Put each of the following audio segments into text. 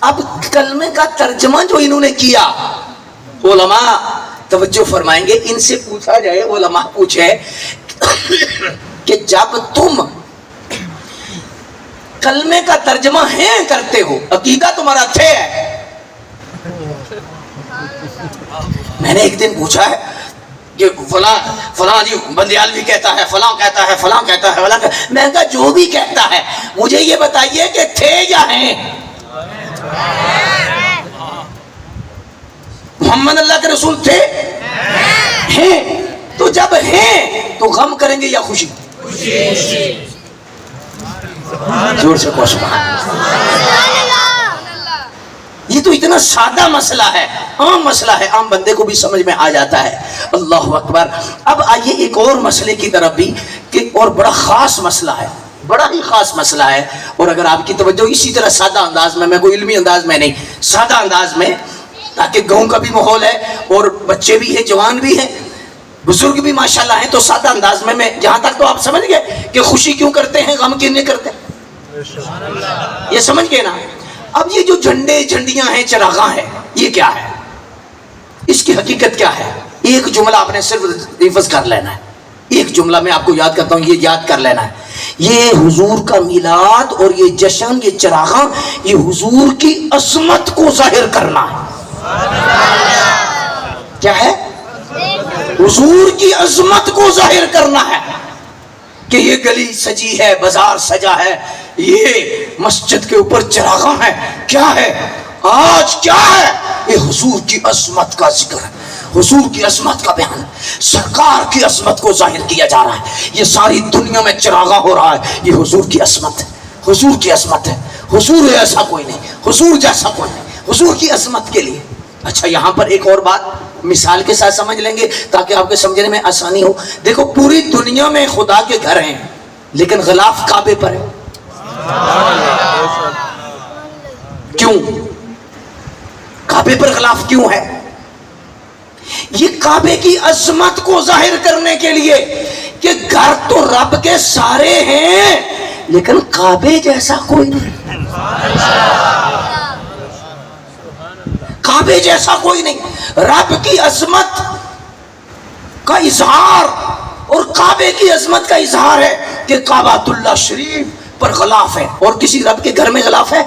اب کلمے کا ترجمہ جو انہوں نے کیا، علماء توجہ فرمائیں گے، ان سے پوچھا جائے، علماء پوچھے کہ جب تم کلمے کا ترجمہ ہیں کرتے ہو، عقیدہ تمہارا تھے ہے، میں نے ایک دن پوچھا ہے کہ فلاں جی بندیالوی کہتا ہے، فلاں کہتا ہے، فلاں کہتا ہے، فلاں کہتا ہے، میں کہا جو بھی کہتا ہے مجھے یہ بتائیے کہ تھے یا ہیں؟ محمد اللہ کے رسول تھے؟ ہیں؟ تو جب ہیں تو غم کریں گے یا خوشی؟ زور سے کہو سبحان اللہ۔ یہ تو اتنا سادہ مسئلہ ہے، عام مسئلہ ہے، عام بندے کو بھی سمجھ میں آ جاتا ہے۔ اللہ اکبر۔ اب آئیے ایک اور مسئلے کی طرف بھی، کہ اور بڑا خاص مسئلہ ہے، بڑا ہی خاص مسئلہ ہے، اور اگر آپ کی توجہ اسی طرح سادہ انداز میں کوئی علمی انداز میں نہیں، سادہ انداز میں، تاکہ گاؤں کا بھی ماحول ہے اور بچے بھی ہیں، جوان بھی ہیں، بزرگ بھی ماشاءاللہ ہیں، تو سادہ انداز میں جہاں تک تو آپ سمجھ گئے کہ خوشی کیوں کرتے ہیں، غم کیوں نہیں کرتے، یہ سمجھ گئے نا؟ اب یہ جو جھنڈے جھنڈیاں ہیں، چراغاں ہیں، یہ کیا ہے، اس کی حقیقت کیا ہے؟ ایک جملہ آپ نے صرف حفظ کر لینا ہے، ایک جملہ میں آپ کو یاد کرتا ہوں، یہ یاد کر لینا ہے، یہ حضور کا میلاد اور یہ جشن، یہ چراغاں، یہ حضور کی عظمت کو ظاہر کرنا ہے۔ کیا ہے؟ حضور کی عظمت کو ظاہر کرنا ہے، کہ یہ گلی سجی ہے، بازار سجا ہے، یہ مسجد کے اوپر چراغاں ہے، کیا ہے آج، کیا ہے؟ یہ حضور کی عظمت کا ذکر ہے، حضور کی عظمت کا بیان، سرکار کی عظمت کو ظاہر کیا جا رہا ہے، یہ ساری دنیا میں چراغاں ہو رہا ہے، یہ حضور کی عظمت ہے، حضور کی عظمت ہے، حضور ایسا کوئی نہیں، حضور جیسا کوئی نہیں، حضور کی عظمت کے لیے۔ اچھا یہاں پر ایک اور بات مثال کے ساتھ سمجھ لیں گے تاکہ آپ کے سمجھنے میں آسانی ہو۔ دیکھو پوری دنیا میں خدا کے گھر ہیں، لیکن غلاف کعبے پر ہے، کیوں؟ کعبے پر غلاف کیوں ہے؟ یہ کعبے کی عظمت کو ظاہر کرنے کے لیے کہ گھر تو رب کے سارے ہیں لیکن کعبے جیسا کوئی نہیں، کعبے جیسا کوئی نہیں۔ رب کی عظمت کا اظہار اور کعبے کی عظمت کا اظہار ہے کہ کعبۃ اللہ شریف پر غلاف ہے، اور کسی رب کے گھر میں غلاف ہے؟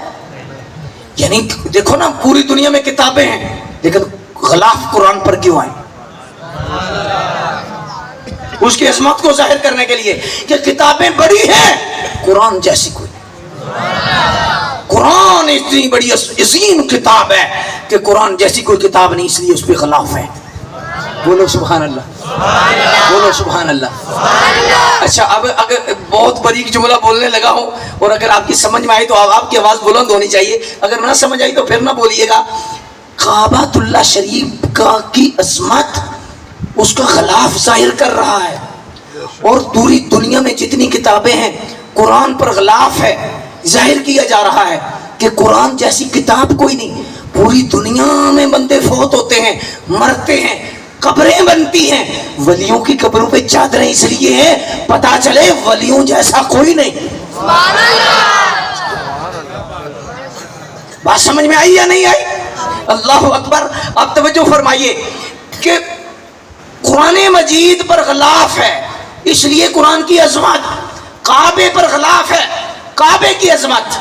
یعنی دیکھو نا، پوری دنیا میں کتابیں ہیں لیکن غلاف قرآن پر کیوں آئے؟ اس کی عظمت کو ظاہر کرنے کے لیے کہ کتابیں بڑی ہیں، قرآن جیسی کوئی نہیں، قرآن اتنی بڑی عظیم کتاب ہے کہ قرآن جیسی کوئی کتاب نہیں، اس لیے اس پہ غلاف ہے۔ بولو سبحان اللہ، بولو سبحان اللہ۔ اچھا اب اگر بہت باریک جملہ بولنے لگا ہوں اور اگر آپ کی سمجھ میں آئی تو آپ کی آواز بلند ہونی چاہیے، اگر نہ سمجھ آئی تو پھر نہ بولیے گا۔ کعبۃ اللہ شریف کی عظمت اس کا غلاف ظاہر کر رہا ہے، اور پوری دنیا میں جتنی کتابیں ہیں قرآن پر غلاف ہے، ظاہر کیا جا رہا ہے کہ قرآن جیسی کتاب کوئی نہیں۔ پوری دنیا میں بندے فوت ہوتے ہیں، مرتے ہیں، قبریں بنتی ہیں، ولیوں کی قبروں پہ چادریں اس لیے ہیں پتا چلے ولیوں جیسا کوئی نہیں۔ بات سمجھ میں آئی یا نہیں آئی؟ اللہ اکبر۔ اب توجہ فرمائیے کہ قرآن مجید پر غلاف ہے، اس لیے قرآن کی عظمت، کعبے پر غلاف ہے، کعبے کی عظمت۔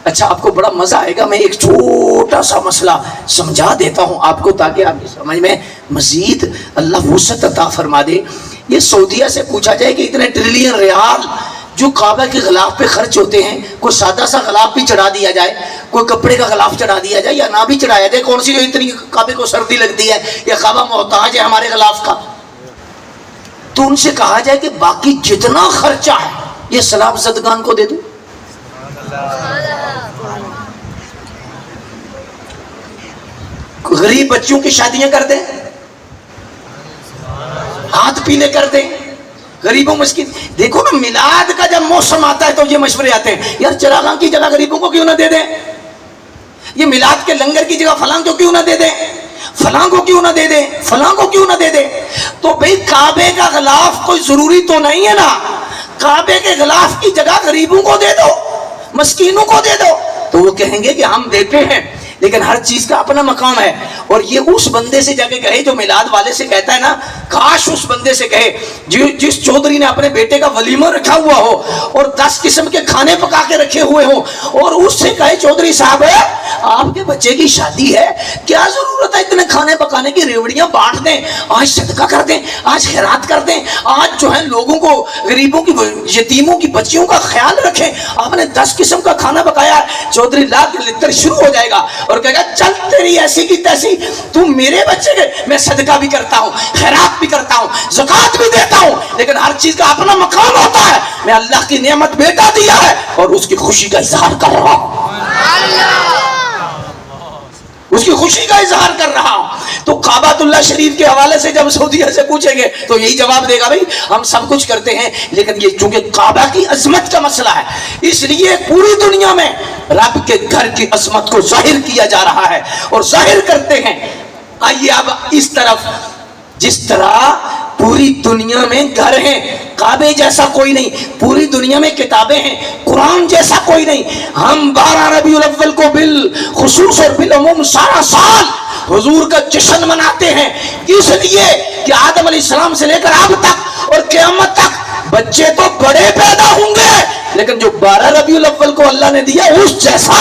اچھا آپ کو بڑا مزہ آئے گا، میں ایک چھوٹا سا مسئلہ سمجھا دیتا ہوں آپ کو تاکہ آپ کی سمجھ میں مزید اللہ وسعت عطا فرما دے۔ یہ سعودیہ سے پوچھا جائے کہ اتنے ٹریلین ریال جو کعبہ کے غلاف پہ خرچ ہوتے ہیں، کوئی سادہ سا غلاف بھی چڑھا دیا جائے، کوئی کپڑے کا غلاف چڑھا دیا جائے یا نہ بھی چڑھایا جائے، کون سی جو اتنی کعبے کو سردی لگتی ہے یا کعبہ محتاج ہے ہمارے غلاف کا، تو ان سے کہا جائے کہ باقی جتنا خرچہ ہے یہ سلاب زدگان کو دے دو۔ غریب بچوں کی شادیاں کر دیں، ہاتھ پیلے کر دیں، غریبوں مسکین۔ دیکھو نا میلاد کا جب موسم آتا ہے تو یہ مشورے آتے ہیں، یار چراغاں کی جگہ غریبوں کو کیوں نہ دے دیں، یہ میلاد کے لنگر کی جگہ فلاں کو کیوں نہ دے دیں، فلاں کو کیوں نہ دے دیں، فلاں کو کیوں نہ دے دیں۔ تو بھئی کعبے کا غلاف کوئی ضروری تو نہیں ہے نا، کعبے کے غلاف کی جگہ غریبوں کو دے دو، مسکینوں کو دے دو، تو وہ کہیں گے کہ ہم دیتے ہیں، لیکن ہر چیز کا اپنا مقام ہے. اور یہ اس بندے سے جا کے کہے جو میلاد والے سے کہتا ہے نا، کاش اس بندے سے کہے جس چودھری نے اپنے بیٹے کا ولیمہ رکھا ہوا ہو اور 10 قسم کے کھانے پکا کے رکھے ہوئے ہوں، اور اس سے کہے چودھری صاحب آپ کے بچے کی شادی ہے، کیا ضرورت ہے اتنے کھانے پکانے کی، ریوڑیاں بانٹ دیں، آج صدقہ کر دیں، آج خیرات کر دیں، آج جو ہے لوگوں کو، غریبوں کی، یتیموں کی بچیوں کا خیال رکھیں. آپ نے 10 قسم کا کھانا پکایا ہے. چودھری لا کے لکھر شروع ہو جائے گا اور کہے گا چل تیری ایسی کی تیسی، تو میرے بچے کے، میں صدقہ بھی کرتا ہوں، خیرات بھی کرتا ہوں، زکوٰۃ بھی دیتا ہوں، لیکن ہر چیز کا اپنا مقام ہوتا ہے. میں اللہ کی نعمت بیٹا دیا ہے اور اس کی خوشی کا اظہار کر رہا ہوں، اس کی خوشی کا اظہار کر رہا ہوں. تو کعبۃ اللہ شریف کے حوالے سے جب سعودیہ سے پوچھیں گے تو یہی جواب دے گا، بھائی ہم سب کچھ کرتے ہیں، لیکن یہ چونکہ کعبہ کی عظمت کا مسئلہ ہے، اس لیے پوری دنیا میں رب کے گھر کی عظمت کو ظاہر کیا جا رہا ہے اور ظاہر کرتے ہیں. آئیے اب اس طرف، جس طرح پوری دنیا میں گھر ہیں، کعبے جیسا کوئی نہیں، پوری دنیا میں کتابیں ہیں، قرآن جیسا کوئی نہیں. ہم 12 ربیع الاول کو بالخصوص اور بالعموم سارا سال حضور کا جشن مناتے ہیں، اس لیے کہ آدم علیہ السلام سے لے کر اب تک اور قیامت تک بچے تو بڑے پیدا ہوں گے، لیکن جو 12 ربیع الاول کو اللہ نے دیا اس جیسا